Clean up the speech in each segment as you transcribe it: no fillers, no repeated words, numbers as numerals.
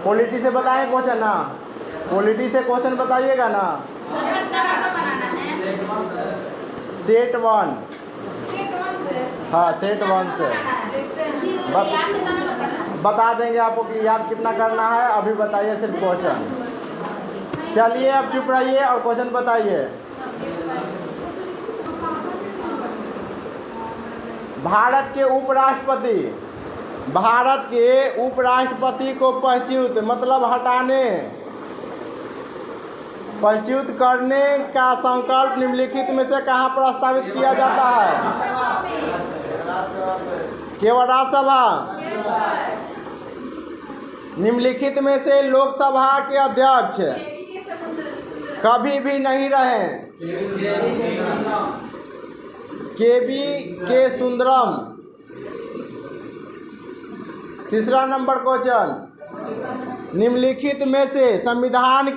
Polity से बताएं question ना, पॉलिटी से क्वेश्चन बताइएगा ना। सेट 1, हाँ सेट 1 से बता देंगे आपको कि याद कितना करना है। अभी बताइए सिर्फ क्वेश्चन। चलिए अब चुप रहिए और क्वेश्चन बताइए। भारत के उपराष्ट्रपति को पदच्युत मतलब हटाने, पदच्युत करने का संकल्प निम्नलिखित में से कहाँ प्रस्तावित किया जाता है? केवल राज्यसभा। निम्नलिखित में से लोकसभा के अध्यक्ष कभी भी नहीं रहे। के सुंदरम। तीसरा नंबर क्वेश्चन, निम्नलिखित में से संविधान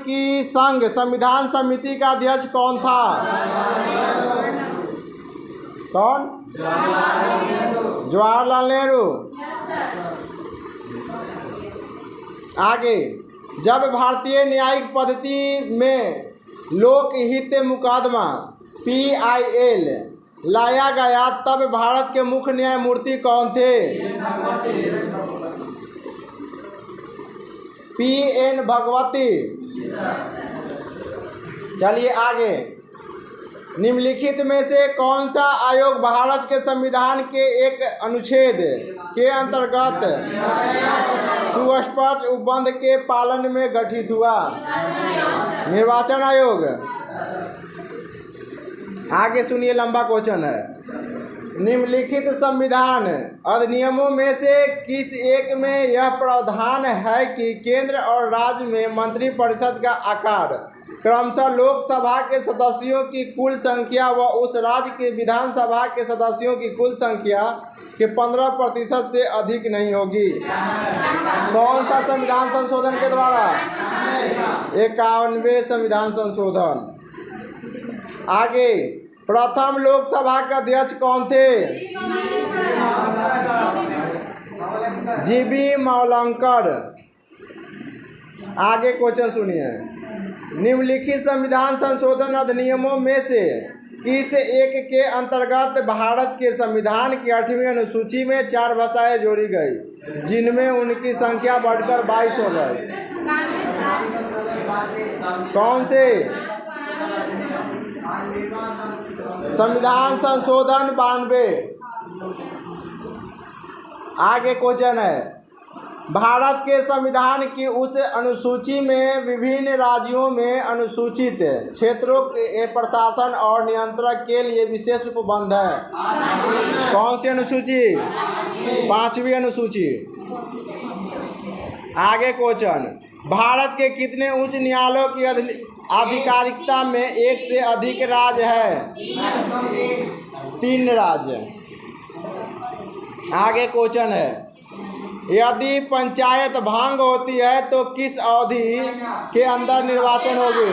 समिति का अध्यक्ष कौन था? कौन? जवाहरलाल नेहरू। आगे, जब भारतीय न्यायिक पद्धति में लोकहित मुकदमा PIL लाया गया तब भारत के मुख्य न्यायमूर्ति कौन थे? PN भगवती। चलिए आगे, निम्नलिखित में से कौन सा आयोग भारत के संविधान के एक अनुच्छेद के अंतर्गत सुस्पष्ट उपबंध के पालन में गठित हुआ? निर्वाचन आयोग। आगे सुनिए, लंबा क्वेश्चन है। निम्नलिखित संविधान अधिनियमों में से किस एक में यह प्रावधान है कि केंद्र और राज्य में मंत्रिपरिषद का आकार क्रमशः लोकसभा के सदस्यों की कुल संख्या व उस राज्य के विधानसभा के सदस्यों की कुल संख्या के 15% से अधिक नहीं होगी? कौन सा संविधान संशोधन के द्वारा? 51वें संविधान संशोधन। आगे, प्रथम लोकसभा के अध्यक्ष कौन थे? GB मावलंकर। आगे क्वेश्चन सुनिए, निम्नलिखित संविधान संशोधन अधिनियमों में से किस एक के अंतर्गत भारत के संविधान की 8वीं अनुसूची में 4 भाषाएं जोड़ी गई जिनमें उनकी संख्या बढ़कर 22 हो गई? कौन से? संविधान संशोधन 92। आगे क्वेश्चन है, भारत के संविधान की उस अनुसूची में विभिन्न राज्यों में अनुसूचित क्षेत्रों के प्रशासन और नियंत्रण के लिए विशेष उपबंध है। कौन सी अनुसूची? 5वीं अनुसूची। आगे क्वेश्चन, भारत के कितने उच्च न्यायालयों की आधिकारिकता में एक से अधिक राज्य है? 3 राज्य। आगे क्वेश्चन है, यदि पंचायत भंग होती है तो किस अवधि के अंदर निर्वाचन होगी?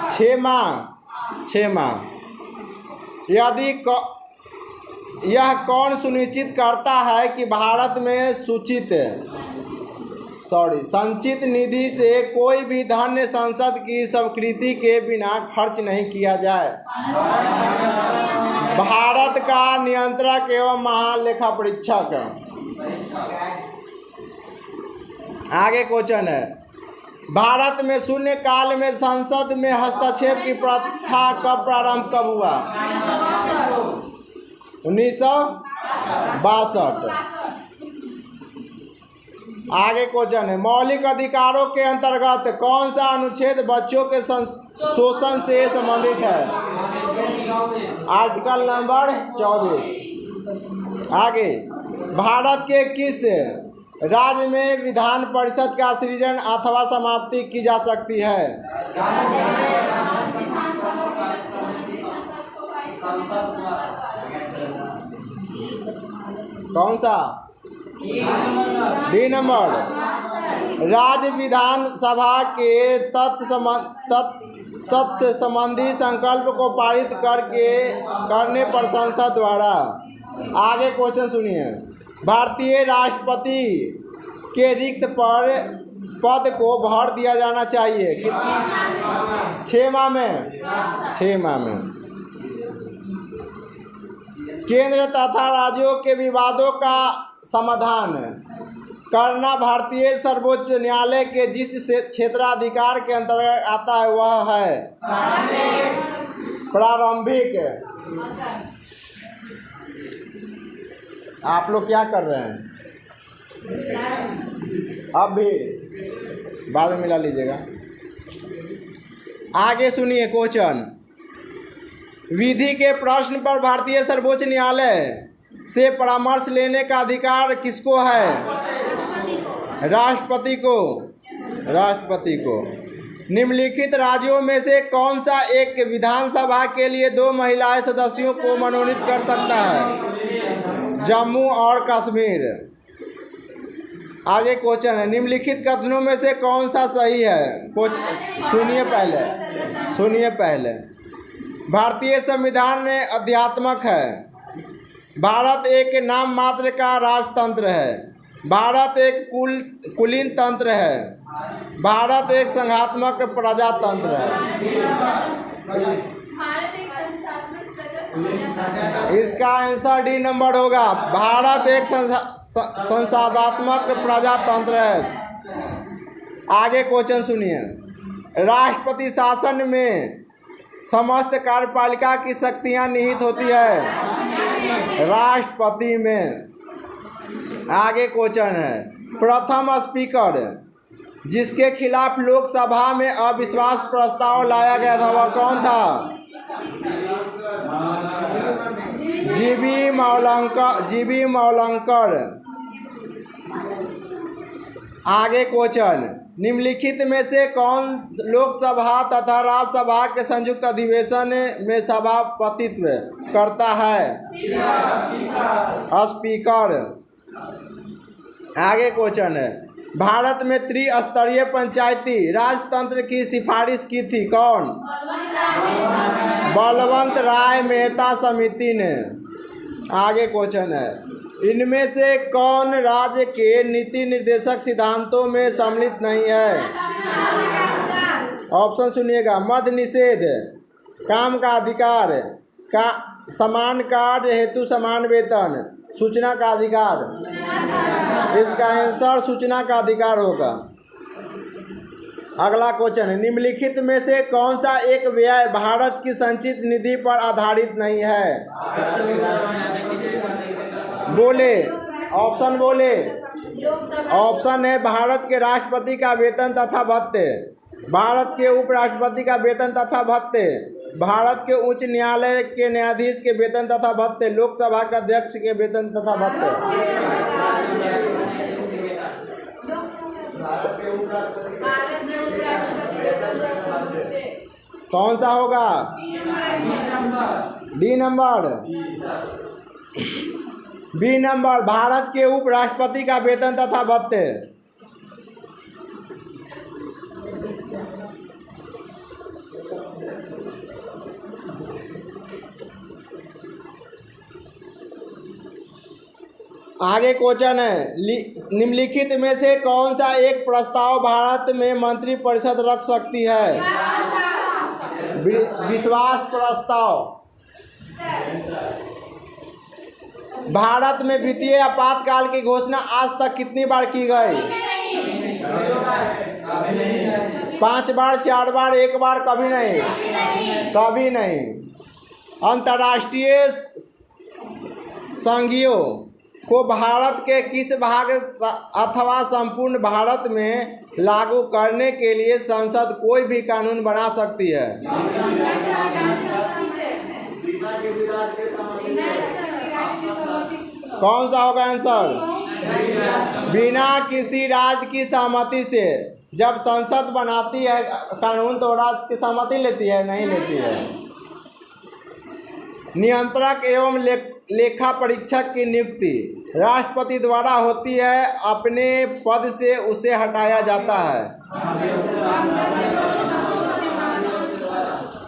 6 माह। यह कौन सुनिश्चित करता है कि भारत में संचित निधि से कोई भी धन संसद की स्वीकृति के बिना खर्च नहीं किया जाए? भारत का नियंत्रक एवं महालेखा परीक्षक। आगे क्वेश्चन है, भारत में शून्य काल में संसद में हस्तक्षेप की प्रथा कब हुआ? 1962। आगे क्वेश्चन है, मौलिक अधिकारों के अंतर्गत कौन सा अनुच्छेद बच्चों के शोषण से संबंधित है? Article number 24। आगे, भारत के किस राज्य में विधान परिषद का सृजन अथवा समाप्ति की जा सकती है? कौन सा? D number. राज्य विधानसभा के तत्व से संबंधी संकल्प को पारित करने पर संसद द्वारा। आगे क्वेश्चन सुनिए, भारतीय राष्ट्रपति के रिक्त पद को भर दिया जाना चाहिए? 6 माह में। 6 माह में। केंद्र तथा राज्यों के विवादों का समाधान करना भारतीय सर्वोच्च न्यायालय के जिस क्षेत्राधिकार के अंतर्गत आता है वह है प्रारंभिक। आप लोग क्या कर रहे हैं? अब भी बाद में मिला लीजिएगा। आगे सुनिए क्वेश्चन। विधि के प्रश्न पर भारतीय सर्वोच्च न्यायालय से परामर्श लेने का अधिकार किसको है? राष्ट्रपति को। राष्ट्रपति को। निम्नलिखित राज्यों में से कौन सा एक विधानसभा के लिए 2 महिला सदस्यों को मनोनीत कर सकता है? जम्मू और कश्मीर। आगे क्वेश्चन है, निम्नलिखित कथनों में से कौन सा सही है? सुनिए पहले। भारतीय संविधान में अध्यात्मक है। भारत एक नाम मात्र का राजतंत्र है। भारत एक कुलीन तंत्र है। भारत एक संघात्मक प्रजातंत्र है। इसका आंसर डी नंबर होगा। भारत एक संसदात्मक प्रजातंत्र है। आगे क्वेश्चन सुनिए। राष्ट्रपति शासन में समस्त कार्यपालिका की शक्तियां निहित होती है राष्ट्रपति में। आगे क्वेश्चन है, प्रथम स्पीकर जिसके खिलाफ लोकसभा में अविश्वास प्रस्ताव लाया गया था वह कौन था? जीवी मौलंकर। आगे क्वेश्चन, निम्नलिखित में से कौन लोकसभा तथा राज्यसभा के संयुक्त अधिवेशन में सभापतित्व करता है? स्पीकर। आगे क्वेश्चन है, भारत में त्रिस्तरीय पंचायती राजतंत्र की सिफारिश की थी कौन? बलवंत राय मेहता समिति ने। आगे क्वेश्चन है, इनमें से कौन राज्य के नीति निर्देशक सिद्धांतों में सम्मिलित नहीं है? ऑप्शन सुनिएगा। मद्य निषेध, काम का अधिकार, का समान कार्य हेतु समान वेतन, सूचना का अधिकार। इसका आंसर सूचना का अधिकार होगा। अगला क्वेश्चन है, निम्नलिखित में से कौन सा एक व्यय भारत की संचित निधि पर आधारित नहीं है? बोले, ऑप्शन बोले। ऑप्शन है भारत के राष्ट्रपति का वेतन तथा भत्ते, भारत के उपराष्ट्रपति का वेतन तथा भत्ते, भारत के उच्च न्यायालय के न्यायाधीश के वेतन तथा भत्ते, लोकसभा के अध्यक्ष के वेतन तथा भत्ते। कौन सा होगा? D number. B number, Bharat के उपराष्ट्रपति का वेतन तथा भत्ते। आगे क्वेश्चन है, निम्नलिखित में से कौन सा एक प्रस्ताव भारत में मंत्रिपरिषद रख सकती है? विश्वास प्रस्ताव। भारत में वित्तीय आपातकाल की घोषणा आज तक कितनी बार की गई? 5 बार, 4 बार, 1 बार? कभी नहीं, कभी नहीं। अंतर्राष्ट्रीय संघियों को भारत के किस भाग अथवा संपूर्ण भारत में लागू करने के लिए संसद कोई भी कानून बना सकती है? कौन सा होगा आंसर? बिना किसी राज्य की सहमति से। जब संसद बनाती है कानून तो राज्य की सहमति लेती है? नहीं लेती है। नियंत्रक एवं लेखा परीक्षक की नियुक्ति राष्ट्रपति द्वारा होती है, अपने पद से उसे हटाया जाता है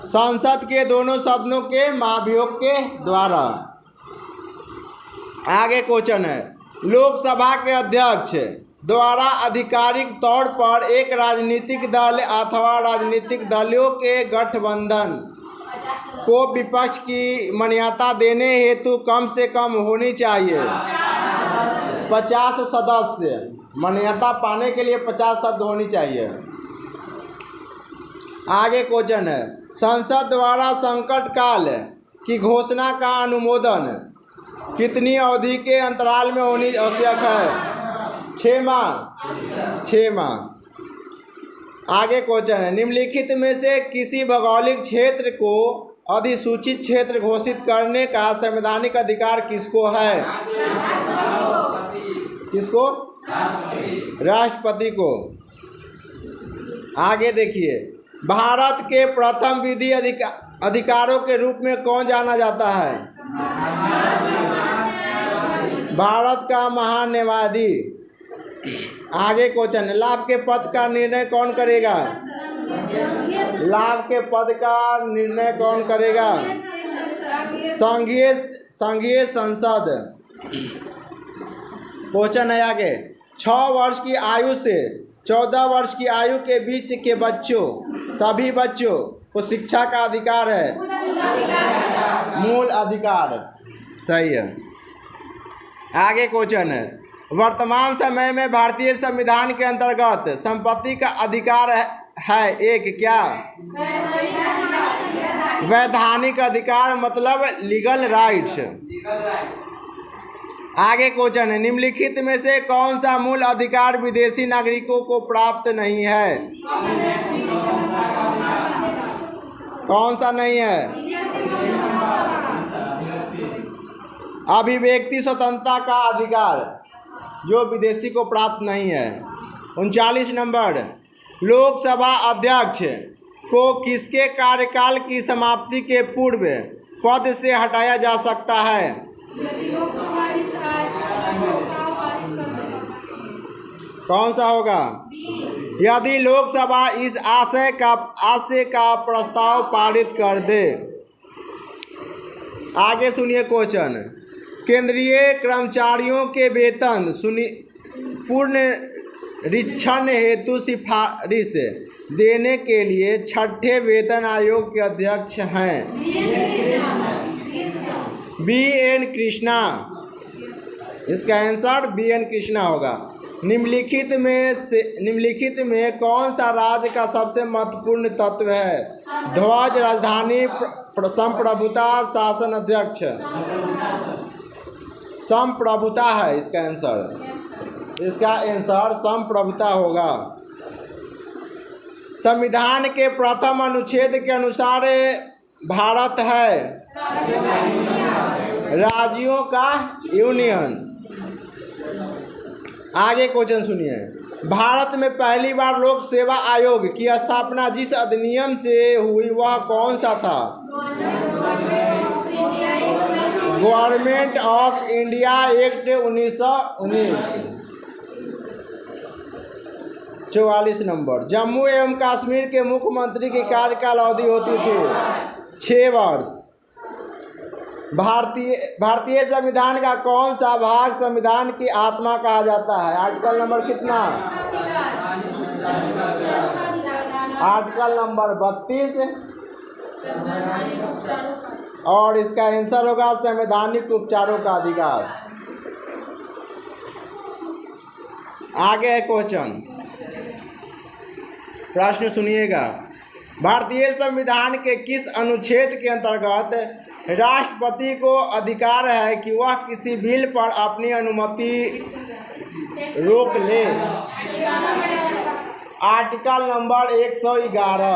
संसद के दोनों सदनों के महाभियोग के द्वारा। आगे क्वेश्चन है, लोकसभा के अध्यक्ष द्वारा आधिकारिक तौर पर एक राजनीतिक दल अथवा राजनीतिक दलों के गठबंधन को विपक्ष की मान्यता देने हेतु कम से कम होनी चाहिए 50 सदस्य। मान्यता पाने के लिए 50 शब्द होनी चाहिए। आगे क्वेश्चन है, संसद द्वारा संकट काल की घोषणा का अनुमोदन कितनी अवधि के अंतराल में होनी आवश्यक है? 6 माह। 6 माह। आगे क्वेश्चन है, निम्नलिखित में से किसी भौगोलिक क्षेत्र को अधिसूचित क्षेत्र घोषित करने का संवैधानिक अधिकार किसको है? किसको? राष्ट्रपति को। आगे देखिए, भारत के प्रथम विधि अधिकारों के रूप में कौन जाना जाता है? भारत का महान न्यायाधीश। आगे क्वेश्चन है, लाभ के पद का निर्णय कौन करेगा? लाभ के पद का निर्णय कौन करेगा? संघीय संसद। क्वेश्चन है आगे, 6 वर्ष की आयु से 14 वर्ष की आयु के बीच के बच्चों, सभी बच्चों को शिक्षा का अधिकार है। मूल अधिकार। सही है। आगे क्वेश्चन है, वर्तमान समय में भारतीय संविधान के अंतर्गत संपत्ति का अधिकार है एक क्या? वैधानिक अधिकार, मतलब लीगल राइट्स। आगे क्वेश्चन है, निम्नलिखित में से कौन सा मूल अधिकार विदेशी नागरिकों को प्राप्त नहीं है? कौन सा नहीं है? अभिव्यक्ति स्वतंत्रता का अधिकार, जो विदेशी को प्राप्त नहीं है। 39 नंबर, लोकसभा अध्यक्ष को किसके कार्यकाल की समाप्ति के पूर्व पद से हटाया जा सकता है? कौन सा होगा? यदि लोकसभा इस आशय का प्रस्ताव पारित कर दे। आगे सुनिए क्वेश्चन, केंद्रीय कर्मचारियों के वेतन पुनरीक्षण हेतु सिफारिश देने के लिए 6ठे वेतन आयोग के अध्यक्ष हैं? BN कृष्णा। इसका आंसर BN कृष्णा होगा। निम्नलिखित में कौन सा राज्य का सबसे महत्वपूर्ण तत्व है? ध्वज, राजधानी, संप्रभुता, शासन अध्यक्ष। संप्रभुता है इसका आंसर। इसका आंसर संप्रभुता होगा। संविधान के प्रथम अनुच्छेद के अनुसार भारत है राज्यों का यूनियन। आगे क्वेश्चन सुनिए, भारत में पहली बार लोक सेवा आयोग की स्थापना जिस अधिनियम से हुई वह कौन सा था? Government of India act 1919। 44 number, Jammu एवं कश्मीर के मुख्यमंत्री की कार्यकाल अवधि होती थी 6 वर्ष। भारतीय संविधान का कौन सा भाग संविधान की आत्मा कहा जाता है? आर्टिकल नंबर कितना? Article number 32। और इसका आंसर होगा संवैधानिक उपचारों का अधिकार। आगे है क्वेश्चन, प्रश्न सुनिएगा, भारतीय संविधान के किस अनुच्छेद के अंतर्गत राष्ट्रपति को अधिकार है कि वह किसी बिल पर अपनी अनुमति रोक ले? Article number 111।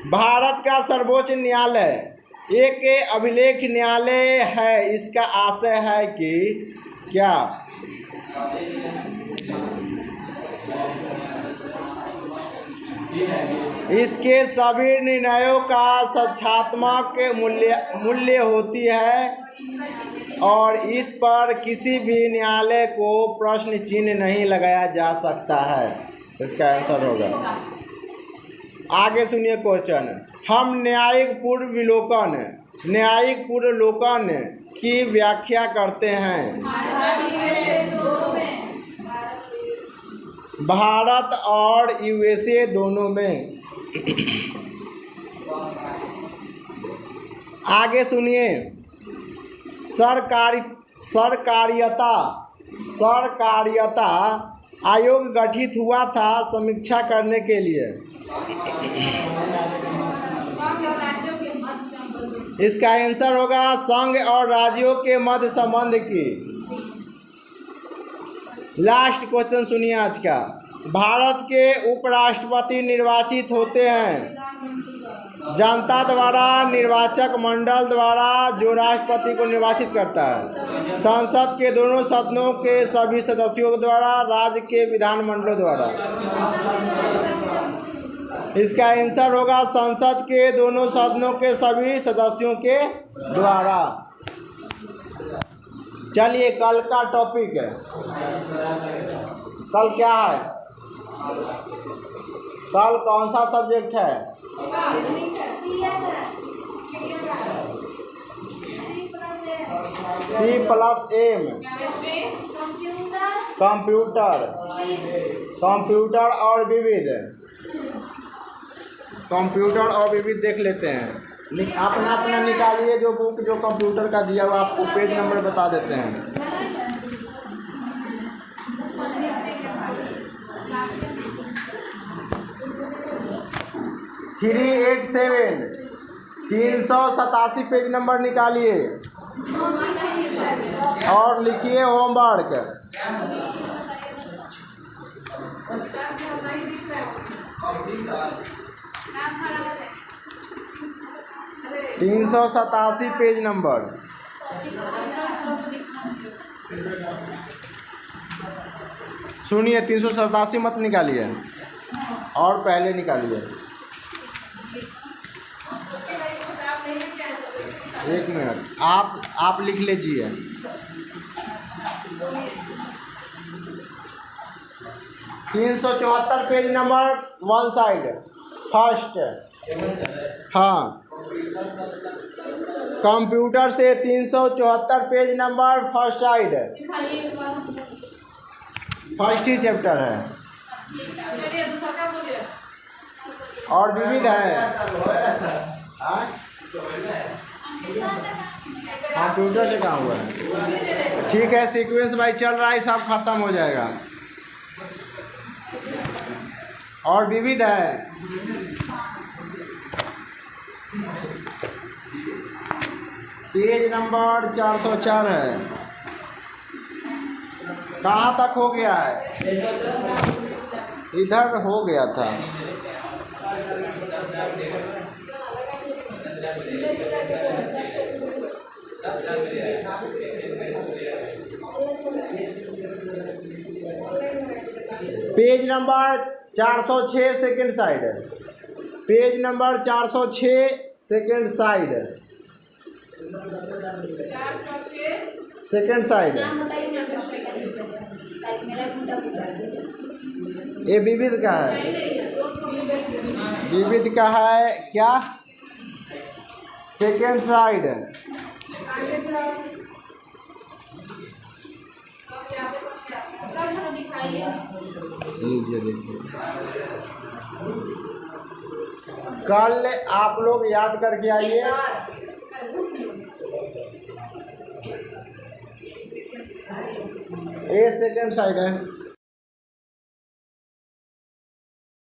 भारत का सर्वोच्च न्यायालय एक अभिलेख न्यायालय है, इसका आशय है कि क्या? इसके सभी निर्णयों का साक्ष्यात्मक मूल्य होती है और इस पर किसी भी न्यायालय को प्रश्न चिन्ह नहीं लगाया जा सकता है। इसका आंसर होगा। आगे सुनिए क्वेश्चन, हम न्यायिक पूर्वावलोकन की व्याख्या करते हैं। भारत और यूएसए दोनों में। आगे सुनिए, सरकारियता आयोग गठित हुआ था समीक्षा करने के लिए। इसका आंसर होगा संघ और राज्यों के मध्य संबंध की। लास्ट क्वेश्चन सुनिए आज का। भारत के उपराष्ट्रपति निर्वाचित होते हैं जनता द्वारा, निर्वाचक मंडल द्वारा जो राष्ट्रपति को निर्वाचित करता है, संसद के दोनों सदनों के सभी सदस्यों द्वारा, राज्य के विधानमंडलों द्वारा। इसका आंसर होगा संसद के दोनों सदनों के सभी सदस्यों के द्वारा। चलिए कल का टॉपिक है, कल क्या है, कल कौन सा सब्जेक्ट है? C+M, कंप्यूटर और विविध। कंप्यूटर और विविध देख लेते हैं। अपना अपना निकालिए जो बुक जो कंप्यूटर का दिया हुआ, आपको पेज नंबर बता देते हैं। (387) 387 पेज नंबर निकालिए और लिखिए होमवर्क। 387 page number. सुनिए, 387 मत निकालिए और पहले निकालिए। एक मिनट, आप लिख लीजिए। (374) page number, one side first. हाँ, कंप्यूटर से 374 page number first side, first ही चैप्टर है और विविध है। कंप्यूटर से काम हुआ है। ठीक है, सीक्वेंस भाई चल रहा है, सब खत्म हो जाएगा। और विविध है। पेज नंबर 404 है। कहाँ तक हो गया है? इधर हो गया था। Page number 406 second side. Page number 406 second side. Second side. ये विविध का है। विविध का है क्या? Second side. लीजिए देखिए, कल आप लोग याद करके आइए। ये सेकंड साइड है।